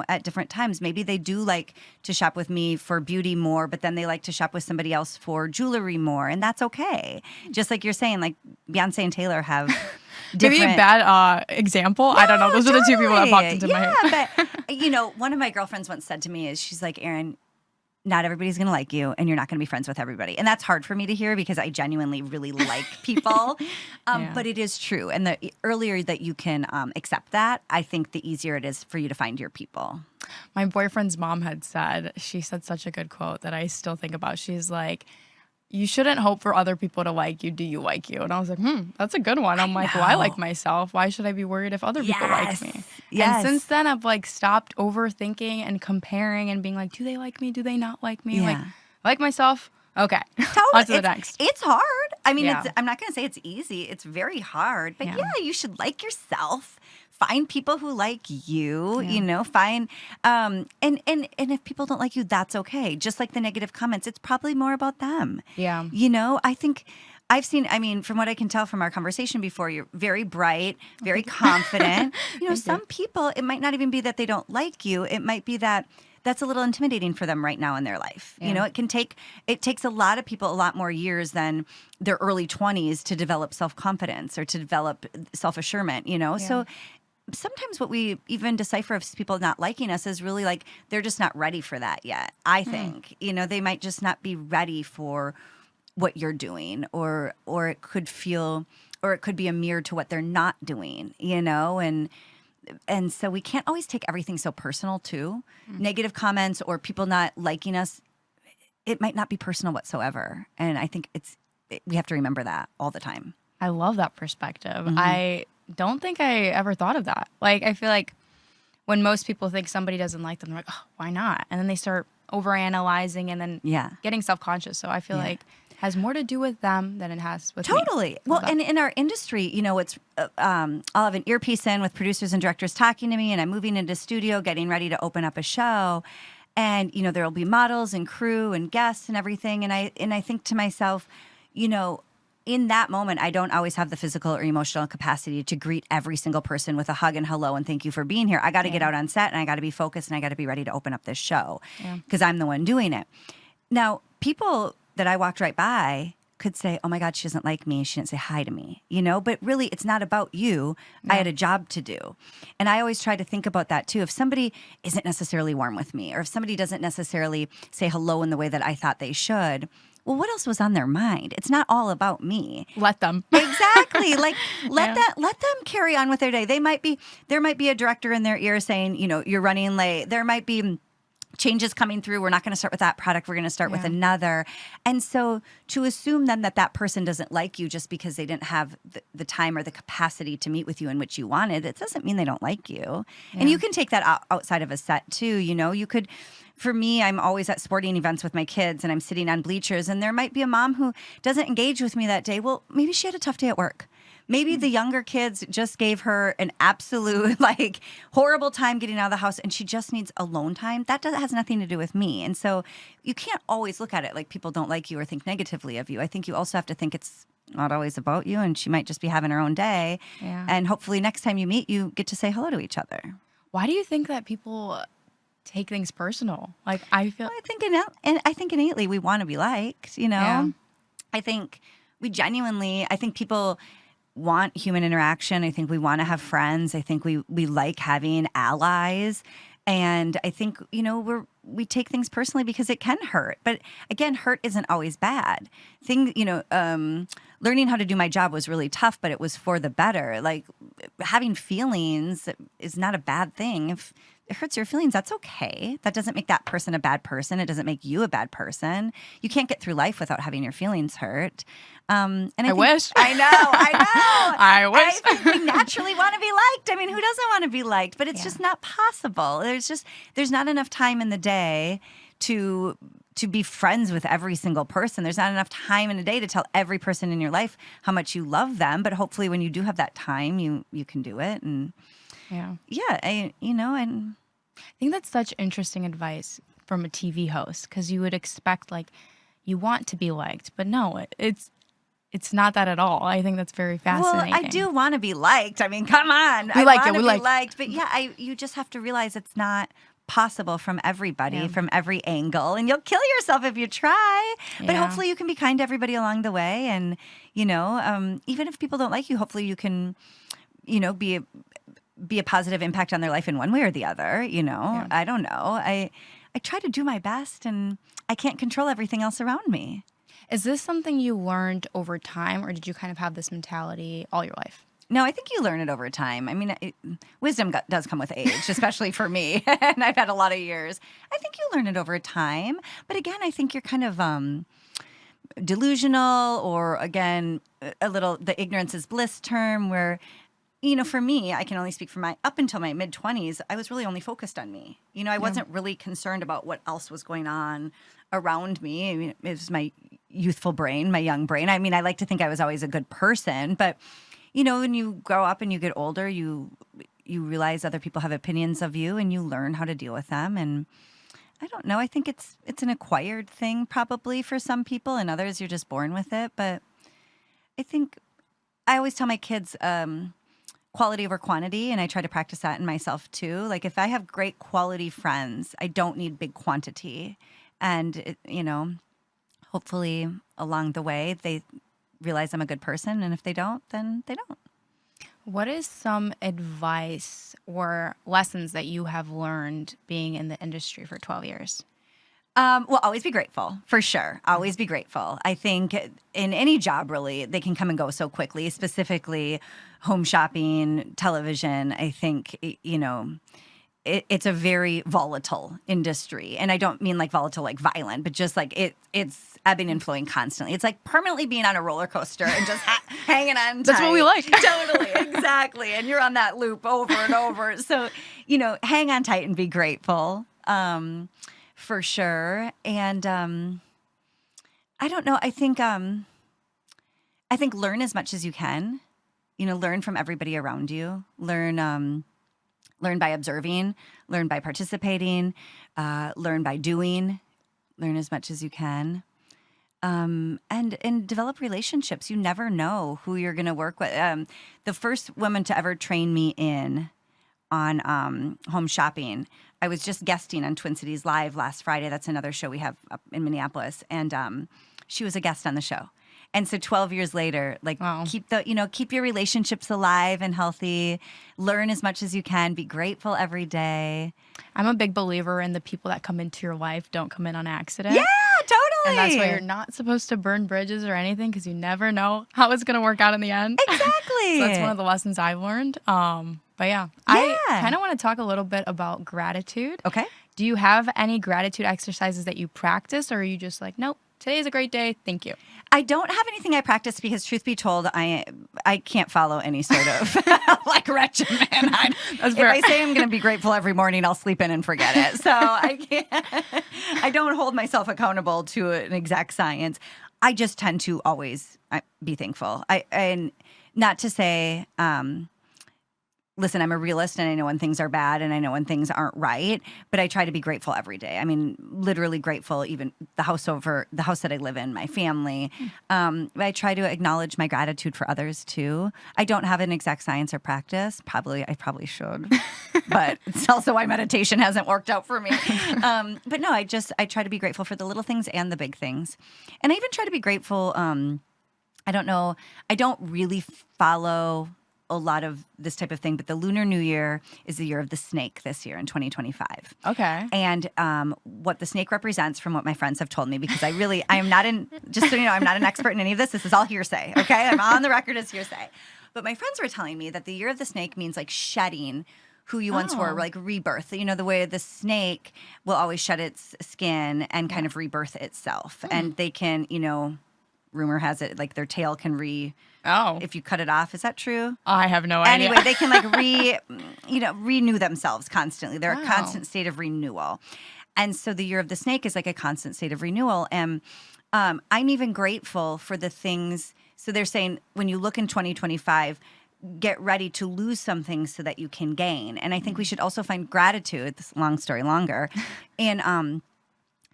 at different times. Maybe they do like to shop with me for beauty more, but then they like to shop with somebody else for jewelry more, and that's okay. Just like you're saying, Beyonce and Taylor have different... Maybe a bad example. I don't know. Those are the two people that popped into my head. But one of my girlfriends once said to me, she's like, Erin, not everybody's going to like you, and you're not going to be friends with everybody. And that's hard for me to hear, because I genuinely really like people. But it is true. And the earlier that you can accept that, I think the easier it is for you to find your people. My boyfriend's mom had said, she said such a good quote that I still think about. She's like, you shouldn't hope for other people to like you. Do you like you? And I was like, that's a good one. I'm like, well, I like myself. Why should I be worried if other people like me? Yes. And since then, I've stopped overthinking and comparing and being like, do they like me? Do they not like me? I like myself. Okay. Totally. On to the next. It's hard. I mean, I'm not going to say it's easy. It's very hard. But you should like yourself. Find people who like you, find, and if people don't like you, that's okay. Just like the negative comments, it's probably more about them. Yeah. I think I've seen, from what I can tell from our conversation before, you're very bright, very confident. Some people, it might not even be that they don't like you. It might be that that's a little intimidating for them right now in their life. Yeah. It takes a lot of people a lot more years than their early 20s to develop self-confidence or to develop self-assurement, So sometimes what we even decipher as people not liking us is really they're just not ready for that yet. I think, they might just not be ready for what you're doing, or it could be a mirror to what they're not doing, and so we can't always take everything so personal too. Negative comments or people not liking us, it might not be personal whatsoever. And I think we have to remember that all the time. I love that perspective. I don't think I ever thought of that. I feel like when most people think somebody doesn't like them, they're like, oh, why not? And then they start overanalyzing and then getting self-conscious. So I feel like it has more to do with them than it has with me. Totally. Well, and in our industry, it's I'll have an earpiece in with producers and directors talking to me, and I'm moving into studio, getting ready to open up a show. And, there will be models and crew and guests and everything. And I think to myself, in that moment, I don't always have the physical or emotional capacity to greet every single person with a hug and hello and thank you for being here. I got to get out on set, and I got to be focused, and I got to be ready to open up this show because I'm the one doing it. Now, people that I walked right by, could say, oh my God, she doesn't like me. She didn't say hi to me, but really it's not about you. I had a job to do. And I always try to think about that too. If somebody isn't necessarily warm with me, or if somebody doesn't necessarily say hello in the way that I thought they should, well, what else was on their mind? It's not all about me. Let them. Exactly. Like let them carry on with their day. There might be a director in their ear saying, you're running late. There might be changes coming through. We're not going to start with that product. We're going to start with another. And so to assume then that person doesn't like you just because they didn't have the time or the capacity to meet with you in which you wanted, it doesn't mean they don't like you. Yeah. And you can take that outside of a set too. You could, for me, I'm always at sporting events with my kids and I'm sitting on bleachers and there might be a mom who doesn't engage with me that day. Well, maybe she had a tough day at work. Maybe the younger kids just gave her an absolute horrible time getting out of the house and she just needs alone time. That has nothing to do with me. And so you can't always look at it like people don't like you or think negatively of you. I think you also have to think it's not always about you and she might just be having her own day. Yeah. And hopefully next time you meet, you get to say hello to each other. Why do you think that people take things personal? I think innately we want to be liked, Yeah. I think people want human interaction. I think we want to have friends. I think we like having allies. And I think, we take things personally because it can hurt. But again, hurt isn't always bad. Learning how to do my job was really tough, but it was for the better. Having feelings is not a bad thing. If it hurts your feelings, that's okay. That doesn't make that person a bad person. It doesn't make you a bad person. You can't get through life without having your feelings hurt. And I wish. I know. I wish. I think we naturally want to be liked. I mean, who doesn't want to be liked? But it's just not possible. There's not enough time in the day to be friends with every single person. There's not enough time in a day to tell every person in your life how much you love them. But hopefully when you do have that time, you can do it. And and I think that's such interesting advice from a TV host because you would expect you want to be liked, but no, it's not that at all. I think that's very fascinating. Well, I do want to be liked. I mean, come on. We want to be liked. But you just have to realize it's not possible from everybody, from every angle. And you'll kill yourself if you try. But hopefully you can be kind to everybody along the way. And, even if people don't like you, hopefully you can, be a positive impact on their life in one way or the other. I don't know. I try to do my best and I can't control everything else around me. Is this something you learned over time or did you kind of have this mentality all your life? No, I think you learn it over time. I mean, wisdom does come with age, especially for me. And I've had a lot of years. I think you learn it over time. But again, I think you're kind of delusional or, again, a little the ignorance is bliss term where, for me, I can only speak for up until my mid-20s, I was really only focused on me. I wasn't really concerned about what else was going on around me. I mean, it was my youthful brain, my young brain. I mean, I like to think I was always a good person, but when you grow up and you get older, you realize other people have opinions of you and you learn how to deal with them. And I don't know, I think it's an acquired thing probably for some people and others you're just born with it. But I think I always tell my kids quality over quantity, and I try to practice that in myself too. If I have great quality friends, I don't need big quantity. And, hopefully along the way, they realize I'm a good person. And if they don't, then they don't. What is some advice or lessons that you have learned being in the industry for 12 years? Well, always be grateful, for sure. Always be grateful. I think in any job, really, they can come and go so quickly, specifically home shopping, television. I think, it's a very volatile industry. And I don't mean volatile, violent, but just it's ebbing and flowing constantly. It's permanently being on a roller coaster and just hanging on tight. That's what we like. Totally, exactly. And you're on that loop over and over. So, hang on tight and be grateful. For sure. And I don't know. I think learn as much as you can. Learn from everybody around you. Learn by observing. Learn by participating. Learn by doing. Learn as much as you can. And develop relationships. You never know who you're going to work with. The first woman to ever train me on home shopping, I was just guesting on Twin Cities Live last Friday. That's another show we have up in Minneapolis. And she was a guest on the show. And so 12 years later, like Wow. keep your relationships alive and healthy. Learn as much as you can. Be grateful every day. I'm a big believer in the people that come into your life don't come in on accident. Yeah, totally. And that's why you're not supposed to burn bridges or anything because you never know how it's going to work out in the end. Exactly. So that's one of the lessons I've learned. But yeah, I kind of want to talk a little bit about gratitude. Okay. Do you have any gratitude exercises that you practice, or are you just like, nope, today is a great day, thank you? I don't have anything I practice because, truth be told, I can't follow any sort of like regimen. If fair. I say I'm going to be grateful every morning, I'll sleep in and forget it. So I can't. I don't hold myself accountable to an exact science. I just tend to always be thankful. And not to say. Listen, I'm a realist and I know when things are bad and I know when things aren't right, but I try to be grateful every day. I mean, literally grateful, even the house that I live in, my family. I try to acknowledge my gratitude for others too. I don't have an exact science or practice. I probably should, but it's also why meditation hasn't worked out for me. But no, I try to be grateful for the little things and the big things. And I even try to be grateful. I don't know. I don't really follow a lot of this type of thing, but the Lunar New Year is the year of the snake this year in 2025. Okay. And what the snake represents, from what my friends have told me, because I am not just so you know, I'm not an expert in any of this. This is all hearsay, okay? I'm on the record as hearsay. But my friends were telling me that the year of the snake means like shedding who you once were, like rebirth. You know, the way the snake will always shed its skin and kind of rebirth itself. And they can, you know, rumor has it, like their tail can if you cut it off. Is that true? I have no idea. Anyway, they can like renew themselves constantly. They're a constant state of renewal. And so the year of the snake is like a constant state of renewal. And I'm even grateful for the things. So they're saying when you look in 2025, get ready to lose some things so that you can gain. And I think we should also find gratitude, this long story longer, in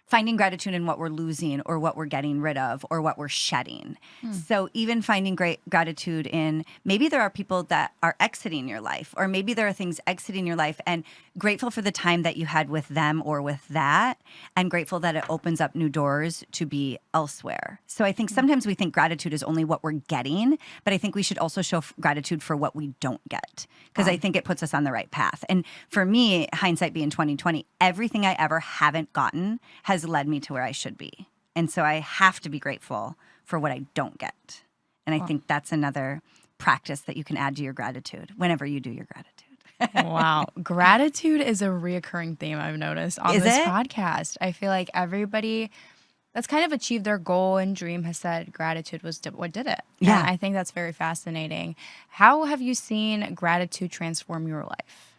finding gratitude in what we're losing or what we're getting rid of or what we're shedding. So even finding great gratitude in, maybe there are people that are exiting your life, or maybe there are things exiting your life, and grateful for the time that you had with them or with that, and grateful that it opens up new doors to be elsewhere. So I think sometimes we think gratitude is only what we're getting, but I think we should also show gratitude for what we don't get, because I think it puts us on the right path. And for me, hindsight being 2020, everything I ever haven't gotten has led me to where I should be. And so I have to be grateful for what I don't get. And I think that's another practice that you can add to your gratitude whenever you do your gratitude. Wow. Gratitude is a reoccurring theme I've noticed on Is this it? podcast. I feel like everybody that's kind of achieved their goal and dream has said gratitude was what did it. Yeah. And I think that's very fascinating. How have you seen gratitude transform your life?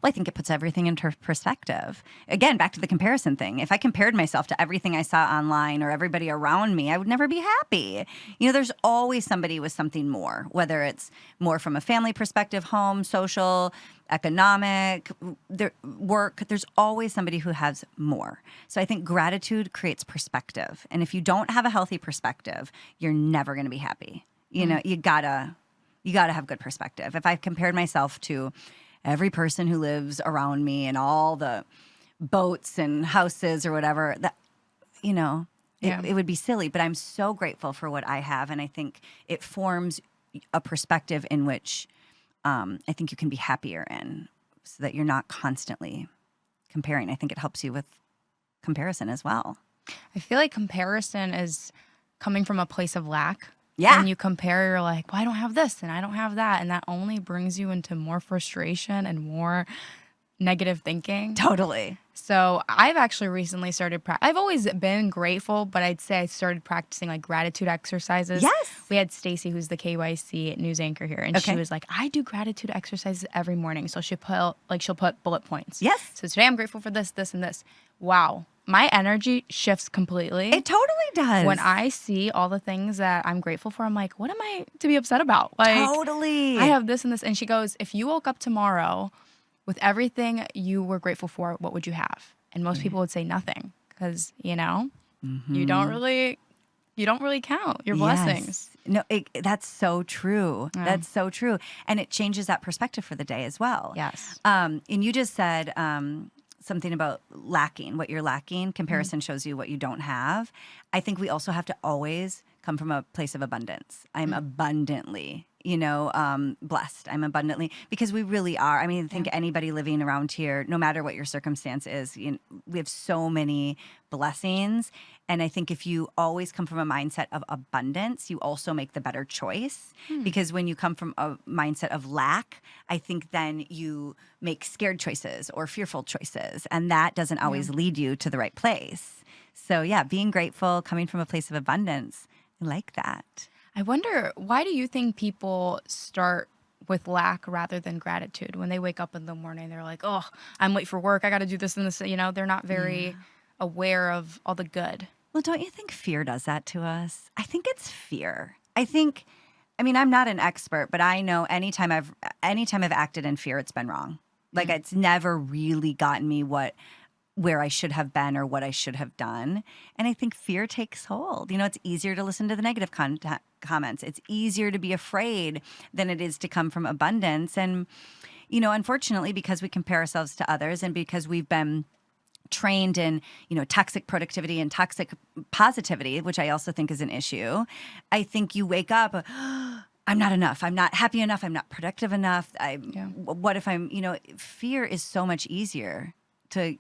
Well, I think it puts everything into perspective. Again, back to the comparison thing. If I compared myself to everything I saw online or everybody around me, I would never be happy. You know, there's always somebody with something more, whether it's more from a family perspective, home, social, economic, work. There's always somebody who has more. So I think gratitude creates perspective. And if you don't have a healthy perspective, you're never going to be happy. You know, you gotta have good perspective. If I compared myself to every person who lives around me and all the boats and houses or whatever, that, you know, it would be silly. But I'm so grateful for what I have. And I think it forms a perspective in which I think you can be happier in, so that you're not constantly comparing. I think it helps you with comparison as well. I feel like comparison is coming from a place of lack. Yeah. When you compare, you're like, well, I don't have this and I don't have that. And that only brings you into more frustration and more negative thinking. Totally. So I've actually recently started, I've always been grateful, but I'd say I started practicing like gratitude exercises. Yes. We had Stacy, who's the KYC news anchor here, and she was like, I do gratitude exercises every morning. So she'll put bullet points. Yes. So today I'm grateful for this, this, and this. Wow. My energy shifts completely. It totally does. When I see all the things that I'm grateful for, I'm like, what am I to be upset about? Like, totally. I have this and this. And she goes, if you woke up tomorrow with everything you were grateful for, what would you have? And most people would say nothing, because, you know, you don't really count your blessings. No, that's so true. Yeah. That's so true. And it changes that perspective for the day as well. Yes. And you just said something about lacking, what you're lacking. Comparison shows you what you don't have. I think we also have to always come from a place of abundance. I'm abundantly, blessed. I'm abundantly, because we really are. I mean, I think anybody living around here, no matter what your circumstance is, we have so many blessings. And I think if you always come from a mindset of abundance, you also make the better choice. Because when you come from a mindset of lack, I think then you make scared choices or fearful choices. And that doesn't always lead you to the right place. So yeah, being grateful, coming from a place of abundance, I like that. I wonder, why do you think people start with lack rather than gratitude? When they wake up in the morning, they're like, oh, I'm late for work. I got to do this and this. They're not very aware of all the good. Well, don't you think fear does that to us? I think it's fear. I'm not an expert, but I know anytime I've acted in fear, it's been wrong. Like it's never really gotten me where I should have been or what I should have done. And I think fear takes hold. It's easier to listen to the negative comments. It's easier to be afraid than it is to come from abundance. And, unfortunately, because we compare ourselves to others and because we've been trained in, toxic productivity and toxic positivity, which I also think is an issue, I think you wake up, I'm not enough. I'm not happy enough. I'm not productive enough. What if fear is so much easier to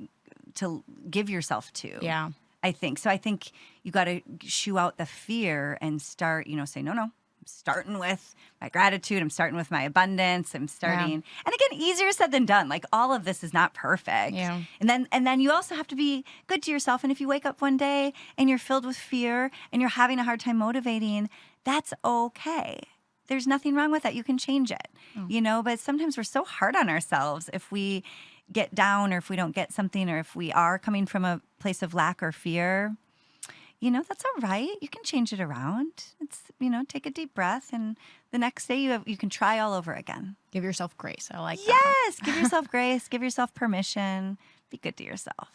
give yourself to. Yeah. I think. So I think you got to shoo out the fear and start, say, no, I'm starting with my gratitude. I'm starting with my abundance. I'm starting. Yeah. And again, easier said than done. Like all of this is not perfect. Yeah. And then you also have to be good to yourself. And if you wake up one day and you're filled with fear and you're having a hard time motivating, that's okay. There's nothing wrong with that. You can change it, but sometimes we're so hard on ourselves if we get down or if we don't get something or if we are coming from a place of lack or fear, that's all right. You can change it around. It's, take a deep breath and the next day you can try all over again. Give yourself grace. I like that. Yes. Give yourself grace. Give yourself permission. Be good to yourself.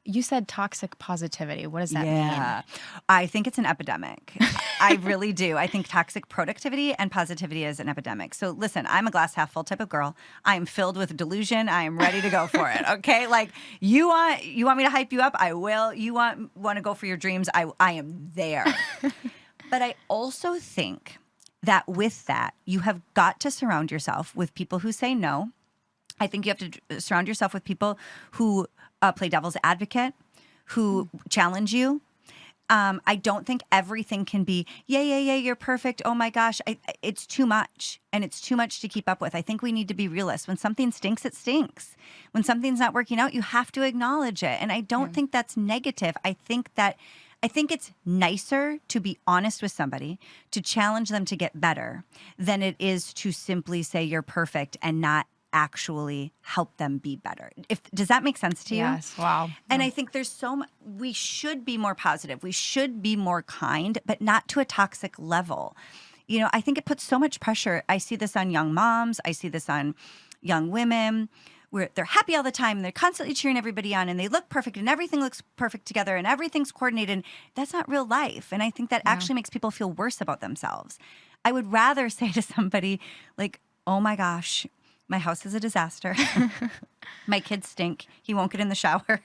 You said toxic positivity. What does that mean? I think it's an epidemic. I really do. I think toxic productivity and positivity is an epidemic. So listen, I'm a glass half full type of girl. I am filled with delusion. I am ready to go for it. Okay? Like you want me to hype you up? I will. You want to go for your dreams? I am there. But I also think that with that, you have got to surround yourself with people who say no. I think you have to surround yourself with people who play devil's advocate, who challenge you. I don't think everything can be, yeah, you're perfect. Oh my gosh, it's too much. And it's too much to keep up with. I think we need to be realists. When something stinks, it stinks. When something's not working out, you have to acknowledge it. And I don't think that's negative. I think it's nicer to be honest with somebody, to challenge them to get better, than it is to simply say you're perfect and not actually help them be better. Does that make sense to you? Yes. Wow. And I think there's we should be more positive. We should be more kind, but not to a toxic level. I think it puts so much pressure. I see this on young moms. I see this on young women where they're happy all the time and they're constantly cheering everybody on and they look perfect and everything looks perfect together and everything's coordinated. That's not real life. And I think that actually makes people feel worse about themselves. I would rather say to somebody like, oh my gosh, my house is a disaster. My kids stink. He won't get in the shower.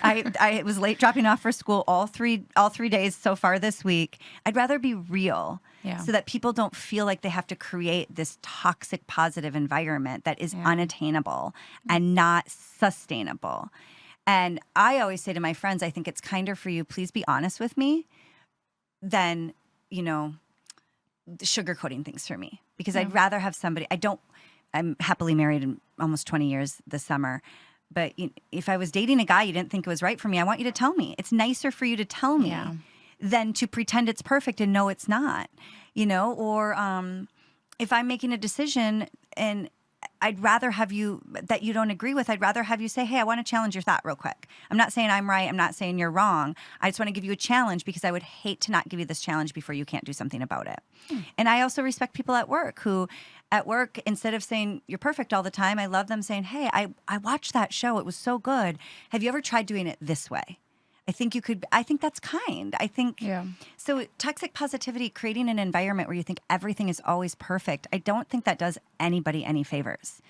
I was late dropping off for school all three days so far this week. I'd rather be real so that people don't feel like they have to create this toxic positive environment that is unattainable and not sustainable. And I always say to my friends, I think it's kinder for you, please be honest with me, than, sugarcoating things for me. Because I'd rather have somebody, I'm happily married in almost 20 years this summer. But if I was dating a guy you didn't think was right for me, I want you to tell me. It's nicer for you to tell me than to pretend it's perfect and no, it's not. Or if I'm making a decision and I'd rather have you, that you don't agree with, I'd rather have you say, hey, I want to challenge your thought real quick. I'm not saying I'm right. I'm not saying you're wrong. I just want to give you a challenge because I would hate to not give you this challenge before you can't do something about it. And I also respect people at work who, instead of saying you're perfect all the time, I love them saying, hey, I watched that show. It was so good. Have you ever tried doing it this way? I think you could. I think that's kind. I think so. Toxic positivity, creating an environment where you think everything is always perfect, I don't think that does anybody any favors.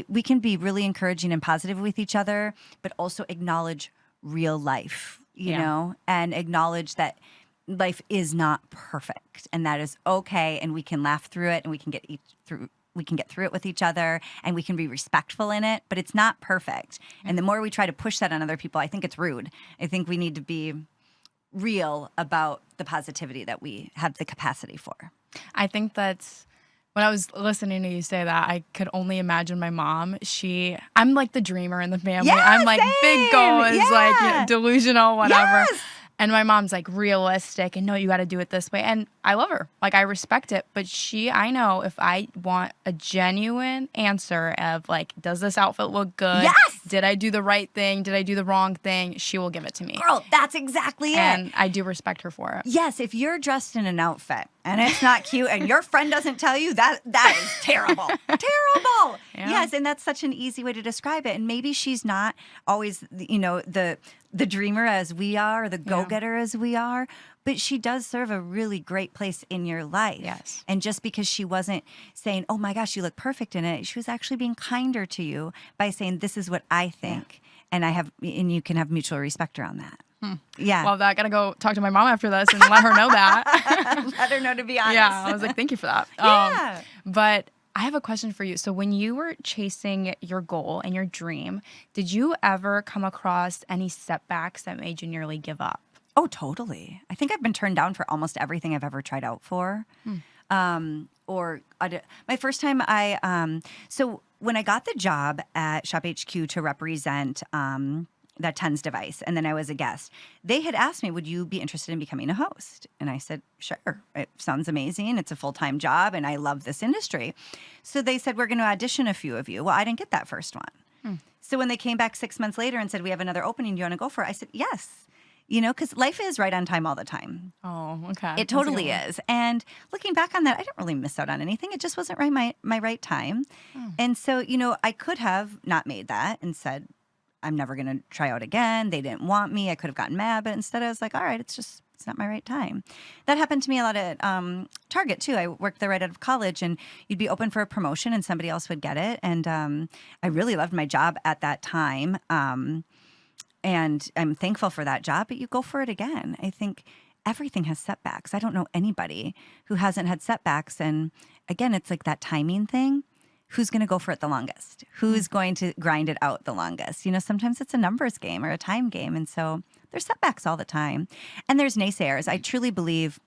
We can be really encouraging and positive with each other, but also acknowledge real life, you know, and acknowledge that life is not perfect, and that is okay, and we can laugh through it, and we can get through it with each other, and we can be respectful in it, but it's not perfect. And the more we try to push that on other people, I think it's rude. I think we need to be real about the positivity that we have the capacity for. I think that's when I was listening to you say that, I could only imagine my mom. I'm like the dreamer in the family. Yeah, I'm like big goals, like delusional, whatever. Yes. And my mom's like realistic and no, you got to do it this way. And I love her. Like I respect it. But I know if I want a genuine answer of like, does this outfit look good? Yes. Did I do the right thing? Did I do the wrong thing? She will give it to me. Girl, that's exactly it. And I do respect her for it. Yes, if you're dressed in an outfit and it's not cute and your friend doesn't tell you, that is terrible. Terrible. Yeah. Yes, and that's such an easy way to describe it. And maybe she's not always, the dreamer as we are, or the go-getter as we are, but she does serve a really great place in your life. Yes. And just because she wasn't saying, oh my gosh, you look perfect in it, she was actually being kinder to you by saying, this is what I think. And you can have mutual respect around that. Yeah. Well, I got to go talk to my mom after this and let her know that. Let her know to be honest. Yeah. I was like, thank you for that. Yeah. But I have a question for you. So when you were chasing your goal and your dream, did you ever come across any setbacks that made you nearly give up? Oh, totally. I think I've been turned down for almost everything I've ever tried out for. My first time so when I got the job at Shop HQ to represent that TENS device, and then I was a guest, they had asked me, would you be interested in becoming a host? And I said, sure. It sounds amazing. It's a full-time job, and I love this industry. So they said, we're going to audition a few of you. Well, I didn't get that first one. So when they came back 6 months later and said, we have another opening, do you want to go for it? I said, yes. Because life is right on time all the time. Oh, okay. It totally is. And looking back on that, I didn't really miss out on anything. It just wasn't my right time. And so, I could have not made that and said, I'm never going to try out again. They didn't want me. I could have gotten mad, but instead I was like, all right, it's not my right time. That happened to me a lot at Target too. I worked there right out of college, and you'd be open for a promotion and somebody else would get it. And I really loved my job at that time. And I'm thankful for that job, but you go for it again. I think everything has setbacks. I don't know anybody who hasn't had setbacks. And again, it's like that timing thing. Who's going to go for it the longest? Who's going to grind it out the longest? Sometimes it's a numbers game or a time game. And so there's setbacks all the time. And there's naysayers. I truly believe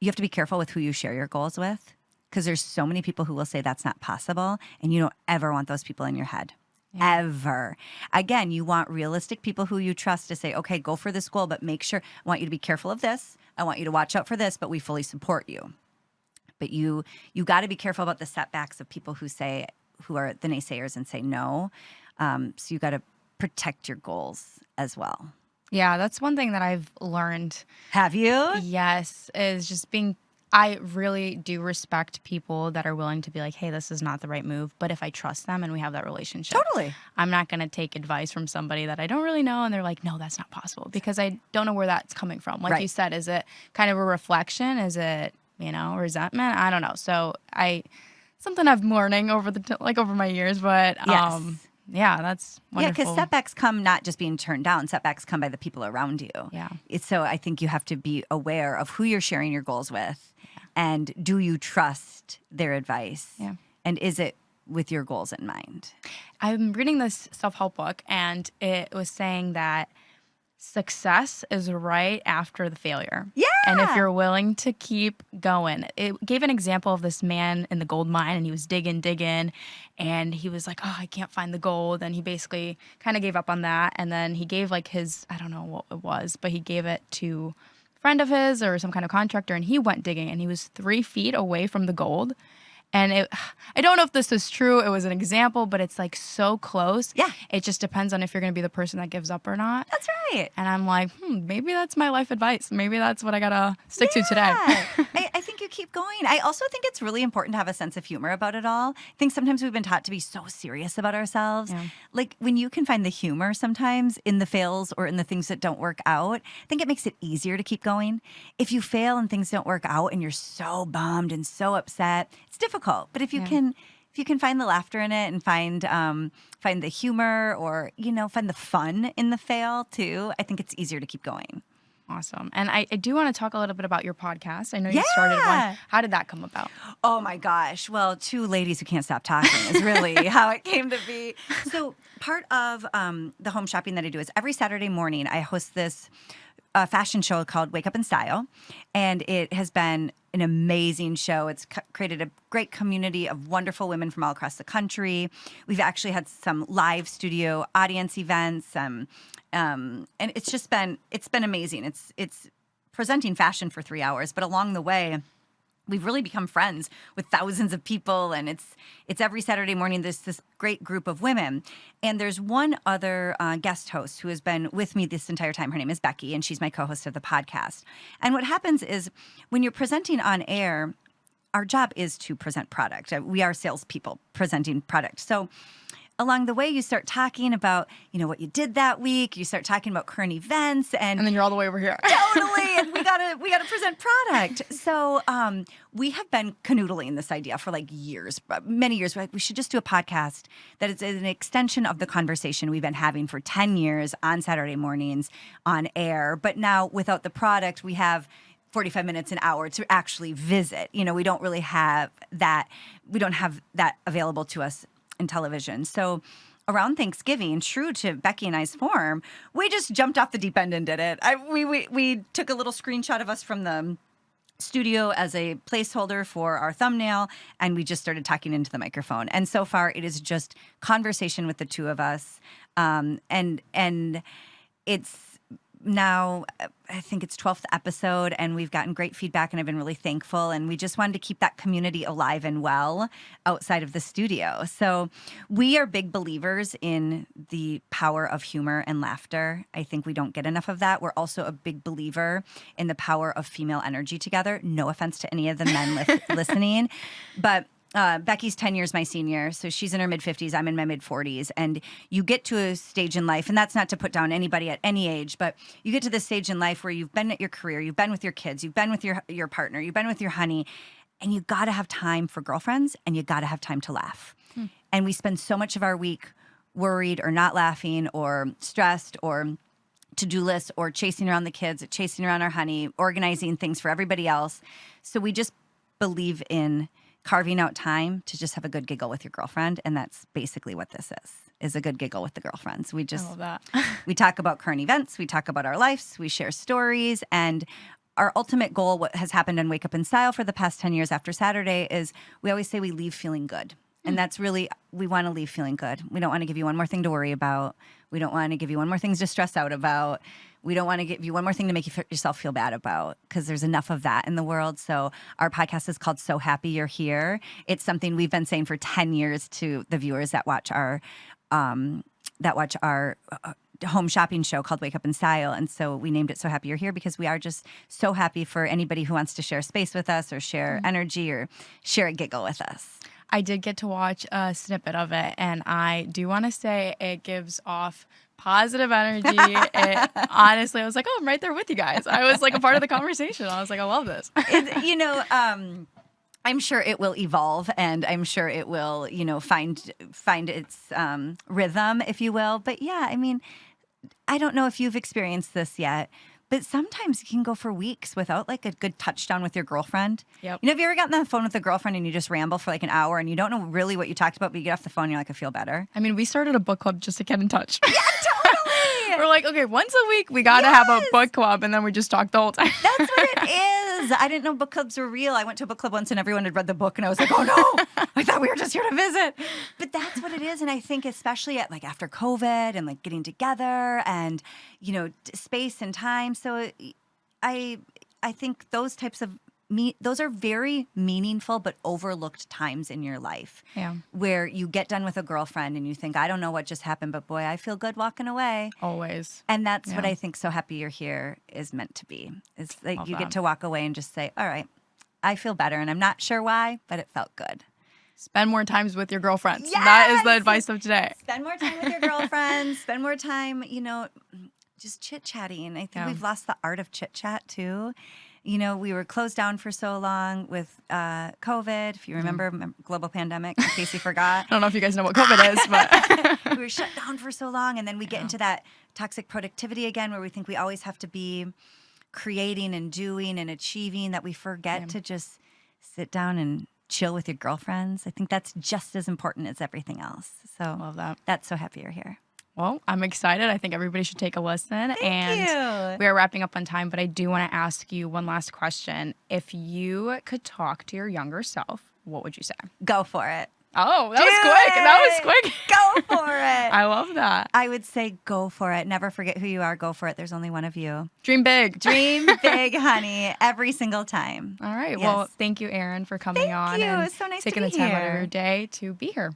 you have to be careful with who you share your goals with, because there's so many people who will say that's not possible. And you don't ever want those people in your head. Yeah. Ever. Again, you want realistic people who you trust to say, okay, go for this goal, but make sure, I want you to be careful of this. I want you to watch out for this, but we fully support you. But you got to be careful about the setbacks of people who are the naysayers and say no. So you got to protect your goals as well. Yeah, that's one thing that I've learned. Have you? Yes, is just I really do respect people that are willing to be like, hey, this is not the right move. But if I trust them and we have that relationship, totally, I'm not going to take advice from somebody that I don't really know. And they're like, no, that's not possible, because I don't know where that's coming from. Like you said, is it kind of a reflection? Is it, resentment? I don't know. So something I've been learning over over my years, but yes. Yeah, that's wonderful. Yeah, because setbacks come not just being turned down. Setbacks come by the people around you. Yeah. So I think you have to be aware of who you're sharing your goals with, and do you trust their advice? Yeah. And is it with your goals in mind? I'm reading this self-help book, and it was saying that success is right after the failure. Yeah. And if you're willing to keep going. It gave an example of this man in the gold mine, and he was digging, and he was like, oh, I can't find the gold. And he basically kind of gave up on that. And then he gave I don't know what it was, but he gave it to a friend of his or some kind of contractor, and he went digging, and he was 3 feet away from the gold. And I don't know if this is true. It was an example, but it's so close. Yeah. It just depends on if you're going to be the person that gives up or not. That's right. And I'm like, maybe that's my life advice. Maybe that's what I got to stick to today. I think you keep going. I also think it's really important to have a sense of humor about it all. I think sometimes we've been taught to be so serious about ourselves. Yeah. Like when you can find the humor sometimes in the fails or in the things that don't work out, I think it makes it easier to keep going. If you fail and things don't work out and you're so bummed and so upset, it's difficult. But if you can find the laughter in it and find the humor, or find the fun in the fail too, I think it's easier to keep going. Awesome. And I do want to talk a little bit about your podcast. I know you started one. How did that come about? Oh my gosh. Well, two ladies who can't stop talking is really how it came to be. So part of the home shopping that I do is every Saturday morning I host this fashion show called Wake Up in Style. And it has been an amazing show. It's created a great community of wonderful women from all across the country. We've actually had some live studio audience events. And it's been amazing. It's presenting fashion for 3 hours, but along the way, we've really become friends with thousands of people, and it's every Saturday morning. There's this great group of women, and there's one other guest host who has been with me this entire time. Her name is Becky, and she's my co-host of the podcast. And what happens is when you're presenting on air, our job is to present product. We are salespeople presenting product. So along the way, you start talking about, what you did that week. You start talking about current events, and then you're all the way over here. Totally, and we gotta present product. So we have been canoodling this idea for like years, many years. We're like, we should just do a podcast that is an extension of the conversation we've been having for 10 years on Saturday mornings on air. But now without the product, we have 45 minutes, an hour to actually visit. We don't really have that. We don't have that available to us in television. So around Thanksgiving, true to Becky and I's form, we just jumped off the deep end and did it. We took a little screenshot of us from the studio as a placeholder for our thumbnail, and we just started talking into the microphone. And so far, it is just conversation with the two of us. And it's now, I think it's 12th episode, and we've gotten great feedback, and I've been really thankful. And we just wanted to keep that community alive and well outside of the studio. So we are big believers in the power of humor and laughter. I think we don't get enough of that. We're also a big believer in the power of female energy together. No offense to any of the men listening, but Becky's 10 years my senior, so she's in her mid-50s, I'm in my mid-40s, and you get to a stage in life, and that's not to put down anybody at any age, but you get to this stage in life where you've been at your career, you've been with your kids, you've been with your partner, you've been with your honey, and you got to have time for girlfriends, and you got to have time to laugh. And we spend so much of our week worried or not laughing or stressed or to-do lists or chasing around the kids, chasing around our honey, organizing things for everybody else. So we just believe in carving out time to just have a good giggle with your girlfriend, and that's basically what this is a good giggle with the girlfriends. We just, I love that. We talk about current events, we talk about our lives, we share stories, and our ultimate goal, what has happened on Wake Up in Style for the past 10 years after Saturday, is we always say we leave feeling good. And that's really, we want to leave feeling good. We don't want to give you one more thing to worry about. We don't want to give you one more thing to stress out about. We don't want to give you one more thing to make yourself feel bad about, because there's enough of that in the world. So our podcast is called So Happy You're Here. It's something we've been saying for 10 years to the viewers that watch our home shopping show called Wake Up in Style. And so we named it So Happy You're Here because we are just so happy for anybody who wants to share space with us or share energy or share a giggle with us. I did get to watch a snippet of it, and I do want to say it gives off positive energy. Honestly, I was like, oh, I'm right there with you guys. I was like a part of the conversation. I was like, I love this. I'm sure it will evolve, and I'm sure it will, find its rhythm, if you will. But yeah, I mean, I don't know if you've experienced this yet, but sometimes you can go for weeks without like a good touchdown with your girlfriend. Yep. Have you ever gotten on the phone with a girlfriend and you just ramble for like an hour and you don't know really what you talked about, but you get off the phone and you're like, I feel better? I mean, we started a book club just to get in touch. Yeah, totally. We're like, okay, once a week we got to have a book club, and then we just talk the whole time. That's what it is. I didn't know book clubs were real. I went to a book club once and everyone had read the book and I was like, oh no, I thought we were just here to visit. But that's what it is. And I think especially at like after COVID and like getting together and, space and time. So I think those types of those are very meaningful but overlooked times in your life. Yeah. Where you get done with a girlfriend and you think, I don't know what just happened, but boy, I feel good walking away. Always. And that's what I think So Happy You're Here is meant to be. It's like Love you that. get to walk away and just say, all right, I feel better. And I'm not sure why, but it felt good. Spend more times with your girlfriends. Yes! That is the advice of today. Spend more time with your girlfriends. Spend more time, just chit-chatting. I think we've lost the art of chit-chat too. We were closed down for so long with COVID. If you remember, global pandemic, in case you forgot. I don't know if you guys know what COVID is, but we were shut down for so long. And then we get into that toxic productivity again where we think we always have to be creating and doing and achieving that we forget to just sit down and chill with your girlfriends. I think that's just as important as everything else. So Love that. That's so happy you're here. Well, I'm excited. I think everybody should take a listen. Thank you. We are wrapping up on time, but I do want to ask you one last question. If you could talk to your younger self, what would you say? Go for it. Oh, that was quick. That was quick. Go for it. I love that. I would say go for it. Never forget who you are. Go for it. There's only one of you. Dream big. Dream big, honey, every single time. All right. Yes. Well, thank you, Erin, for coming on you. and It's so nice to taking be the time out of here. your day to be here.